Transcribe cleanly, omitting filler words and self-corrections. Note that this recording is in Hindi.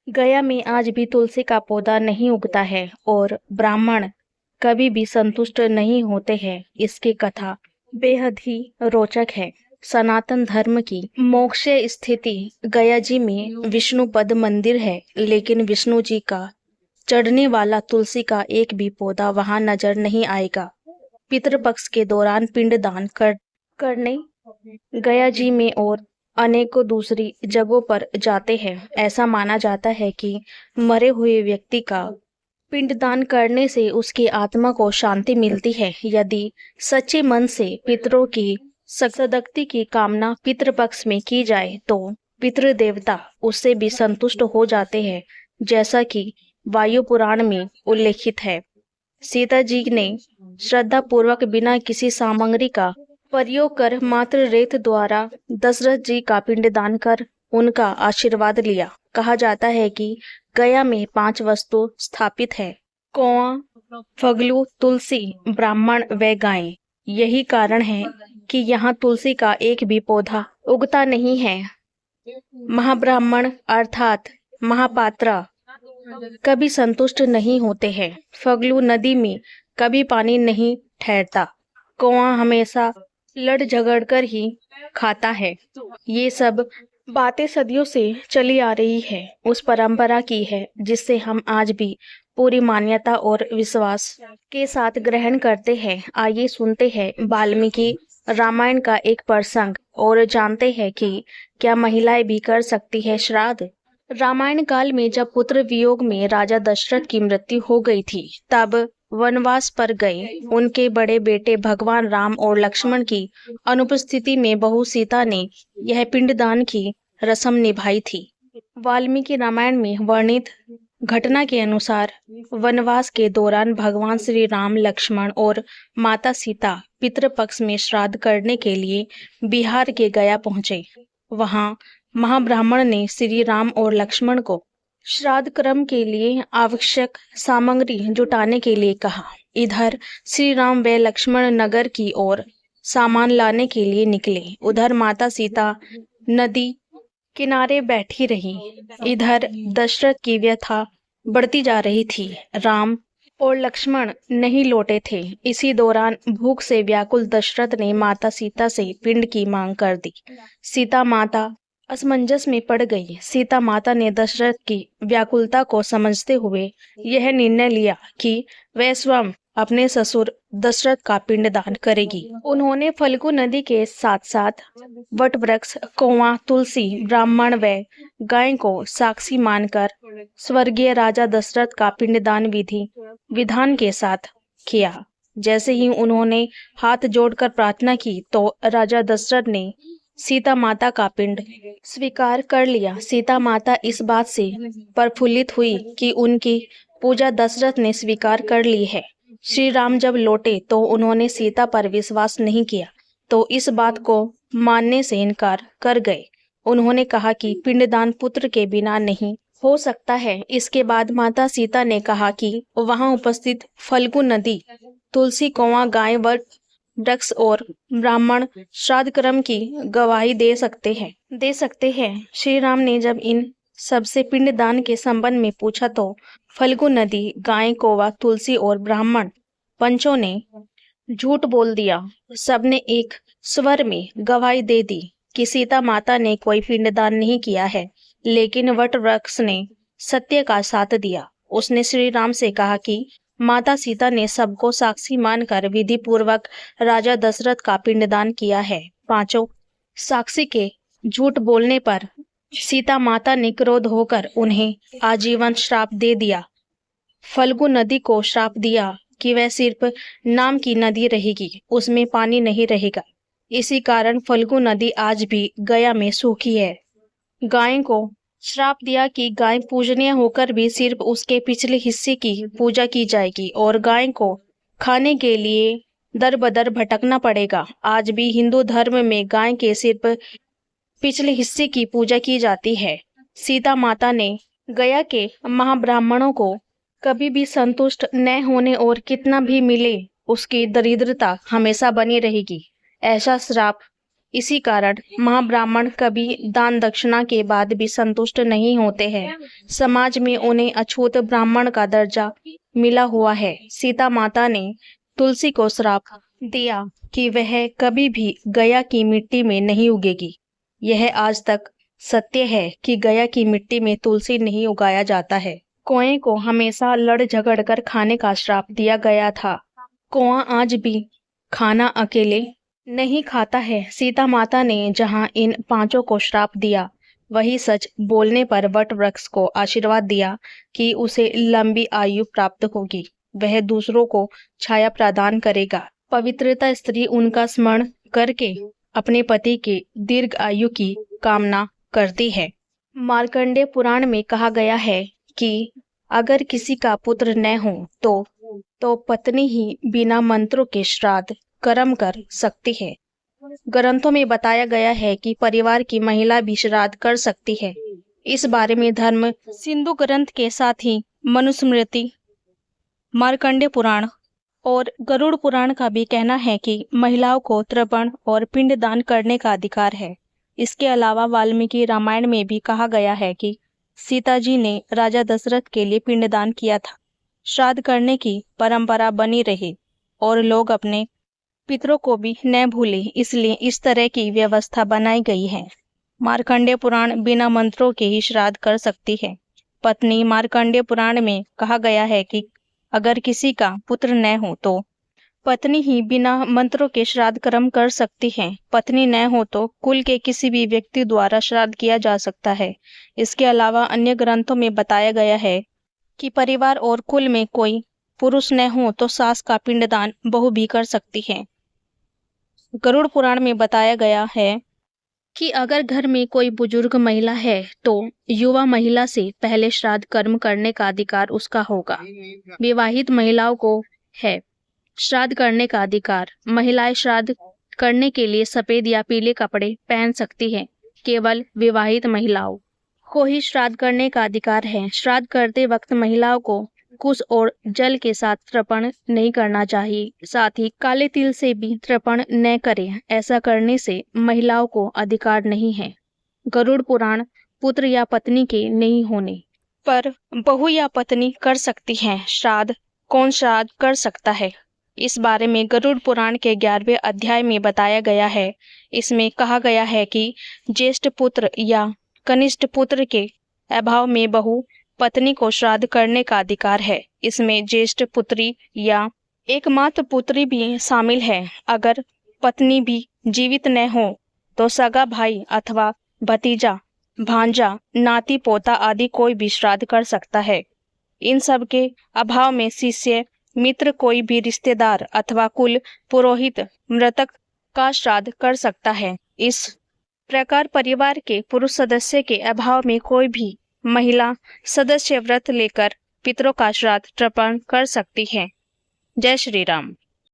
गया में आज भी तुलसी का पौधा नहीं उगता है और ब्राह्मण कभी भी संतुष्ट नहीं होते हैं। इसकी कथा बेहद ही रोचक है। सनातन धर्म की मोक्ष स्थिति गया जी में विष्णुपद मंदिर है, लेकिन विष्णु जी का चढ़ने वाला तुलसी का एक भी पौधा वहां नजर नहीं आएगा। पितृपक्ष के दौरान पिंडदान करने गया जी में और अनेकों दूसरी जगहों पर जाते हैं। ऐसा माना जाता है कि मरे हुए व्यक्ति का पिंडदान करने से उसकी आत्मा को शांति मिलती है। यदि सच्चे मन से पितरों की सद्गति की कामना पितृपक्ष में की जाए तो पितृदेवता उससे भी संतुष्ट हो जाते हैं, जैसा कि वायु पुराण में उल्लेखित है। सीता जी ने श्रद्धा पूर्वक बिना किसी सामग्री का प्रयोग कर मात्र रेत द्वारा दशरथ जी का पिंडदान कर उनका आशीर्वाद लिया। कहा जाता है कि गया में 5 वस्तु स्थापित है: कौआ, फगलू, तुलसी, ब्राह्मण व गाय। यही कारण है कि यहाँ तुलसी का एक भी पौधा उगता नहीं है। महाब्राह्मण अर्थात महापात्रा कभी संतुष्ट नहीं होते हैं। फगलू नदी में कभी पानी नहीं ठहरता। कौआ हमेशा लड़ झगड़ कर ही खाता है। ये सब बातें सदियों से चली आ रही है, उस परंपरा की है जिससे हम आज भी पूरी मान्यता और विश्वास के साथ ग्रहण करते हैं। आइए सुनते हैं वाल्मीकि रामायण का एक प्रसंग और जानते हैं कि क्या महिलाएं भी कर सकती है श्राद्ध। रामायण काल में जब पुत्र वियोग में राजा दशरथ की मृत्यु हो गई थी, तब वनवास पर गए उनके बड़े बेटे भगवान राम और लक्ष्मण की अनुपस्थिति में बहू सीता ने यह पिंडदान की रस्म निभाई थी। वाल्मीकि रामायण में वर्णित घटना के अनुसार वनवास के दौरान भगवान श्री राम, लक्ष्मण और माता सीता पितृपक्ष में श्राद्ध करने के लिए बिहार के गया पहुंचे। वहां महाब्राह्मण ने श्री राम और लक्ष्मण को श्राद्ध कर्म के लिए आवश्यक सामग्री जुटाने के लिए कहा। इधर श्री राम व लक्ष्मण नगर की ओर सामान लाने के लिए निकले। उधर माता सीता नदी किनारे बैठी रही। इधर दशरथ की व्यथा बढ़ती जा रही थी। राम और लक्ष्मण नहीं लौटे थे। इसी दौरान भूख से व्याकुल दशरथ ने माता सीता से पिंड की मांग कर दी। सीता माता असमंजस में पड़ गई। सीता माता ने दशरथ की व्याकुलता को समझते हुए यह निर्णय लिया कि वह स्वयं अपने ससुर दशरथ का पिंडदान करेगी। उन्होंने फल्गु नदी के साथ साथ वट वृक्ष, कौवा, तुलसी, ब्राह्मण व गाय को साक्षी मानकर स्वर्गीय राजा दशरथ का पिंडदान विधि विधान के साथ किया। जैसे ही उन्होंने हाथ जोड़कर प्रार्थना की तो राजा दशरथ ने सीता माता का पिंड स्वीकार कर लिया। सीता माता इस बात से प्रफुल्लित हुई कि उनकी पूजा दशरथ ने स्वीकार कर ली है। श्री राम जब लौटे तो उन्होंने सीता पर विश्वास नहीं किया, तो इस बात को मानने से इनकार कर गए। उन्होंने कहा कि पिंडदान पुत्र के बिना नहीं हो सकता है। इसके बाद माता सीता ने कहा कि वहां उपस्थित फल्गु नदी, तुलसी, कौवा, गाय, वट वृक्ष और ब्राह्मण श्राद्ध कर्म की गवाही दे सकते हैं। श्री राम ने जब इन सबसे पिंडदान के संबंध में पूछा तो फल्गु नदी, गाय, कौवा, तुलसी और ब्राह्मण पंचों ने झूठ बोल दिया। सबने एक स्वर में गवाही दे दी कि सीता माता ने कोई पिंडदान नहीं किया है, लेकिन वट वृक्ष ने सत्य का साथ दिया। उसने श्री राम से कहा कि माता सीता ने सबको साक्षी मानकर विधि पूर्वक राजा दशरथ का पिंडदान किया है। पांचों साक्षी के झूठ बोलने पर सीता माता ने क्रोध होकर उन्हें आजीवन श्राप दे दिया। फल्गु नदी को श्राप दिया कि वह सिर्फ नाम की नदी रहेगी, उसमें पानी नहीं रहेगा। इसी कारण फल्गु नदी आज भी गया में सूखी है। गाय को श्राप दिया कि गाय पूजनीय होकर भी सिर्फ उसके पिछले हिस्से की पूजा की जाएगी और गाय को खाने के लिए दर बदर भटकना पड़ेगा। आज भी हिंदू धर्म में गाय के सिर्फ पिछले हिस्से की पूजा की जाती है। सीता माता ने गया के महाब्राह्मणों को कभी भी संतुष्ट न होने और कितना भी मिले उसकी दरिद्रता हमेशा बनी रहेगी, ऐसा श्राप इसी कारण महाब्राह्मण कभी दान दक्षिणा के बाद भी संतुष्ट नहीं होते हैं। समाज में उन्हें अछूत ब्राह्मण का दर्जा मिला हुआ है। सीता माता ने तुलसी को श्राप दिया कि वह कभी भी गया की मिट्टी में नहीं उगेगी। यह आज तक सत्य है कि गया की मिट्टी में तुलसी नहीं उगाया जाता है। कौए को हमेशा लड़ झगड़ कर खाने का श्राप दिया गया था। कौआ आज भी खाना अकेले नहीं खाता है। सीता माता ने जहां इन पांचों को श्राप दिया, वही सच बोलने पर वट वृक्ष को आशीर्वाद दिया कि उसे लंबी आयु प्राप्त होगी, वह दूसरों को छाया प्रदान करेगा। पवित्रता स्त्री उनका स्मरण करके अपने पति के दीर्घ आयु की कामना करती है। मार्कंडेय पुराण में कहा गया है कि अगर किसी का पुत्र न हो तो पत्नी ही बिना मंत्रों के श्राद्ध कर्म कर सकती है। ग्रंथों में बताया गया है कि परिवार की महिला भी श्राद्ध कर सकती है। इस बारे में धर्म सिंधु ग्रंथ के साथ ही मनुस्मृति, मार्कंडेय पुराण और गरुड़ पुराण का भी कहना है कि महिलाओं को तर्पण और पिंडदान करने का अधिकार है। इसके अलावा वाल्मीकि रामायण में भी कहा गया है कि सीता जी ने राजा दशरथ के लिए पिंडदान किया था। श्राद्ध करने की परंपरा बनी रहे और लोग अपने पितरों को भी न भूले, इसलिए इस तरह की व्यवस्था बनाई गई है। मार्कंडेय पुराण बिना मंत्रों के ही श्राद्ध कर सकती है। पत्नी, मार्कंडेय पुराण में कहा गया है कि अगर किसी का पुत्र न हो तो पत्नी ही बिना मंत्रों के श्राद्ध कर्म कर सकती है। पत्नी न हो तो कुल के किसी भी व्यक्ति द्वारा श्राद्ध किया जा सकता है। इसके अलावा अन्य ग्रंथों में बताया गया है कि परिवार और कुल में कोई पुरुष न हो तो सास का पिंडदान बहू भी कर सकती है। गरुड़ पुराण में बताया गया है कि अगर घर में कोई बुजुर्ग महिला है तो युवा महिला से पहले श्राद्ध कर्म करने का अधिकार उसका होगा। विवाहित महिलाओं को है श्राद्ध करने का अधिकार। महिलाएं श्राद्ध करने के लिए सफेद या पीले कपड़े पहन सकती हैं। केवल विवाहित महिलाओं को ही श्राद्ध करने का अधिकार है। श्राद्ध करते वक्त महिलाओं को कुश और जल के साथ तर्पण नहीं करना चाहिए। साथ ही काले तिल से भी तर्पण न करें। ऐसा करने से महिलाओं को अधिकार नहीं है। गरुड़ पुराण पुत्र या पत्नी के नहीं होने पर बहू या पत्नी कर सकती है श्राद्ध। कौन श्राद्ध कर सकता है, इस बारे में गरुड़ पुराण के 11वें अध्याय में बताया गया है। इसमें कहा गया है कि ज्येष्ठ पुत्र या कनिष्ठ पुत्र के अभाव में बहू पत्नी को श्राद्ध करने का अधिकार है। इसमें ज्येष्ठ पुत्री या एकमात्र पुत्री भी शामिल है। अगर पत्नी भी जीवित न हो तो सगा भाई अथवा भतीजा, भांजा, नाती पोता आदि कोई भी श्राद्ध कर सकता है। इन सब के अभाव में शिष्य, मित्र, कोई भी रिश्तेदार अथवा कुल पुरोहित मृतक का श्राद्ध कर सकता है। इस प्रकार परिवार के पुरुष सदस्य के अभाव में कोई भी महिला सदस्य व्रत लेकर पितरों का श्राद्ध तर्पण कर सकती है। जय श्री राम।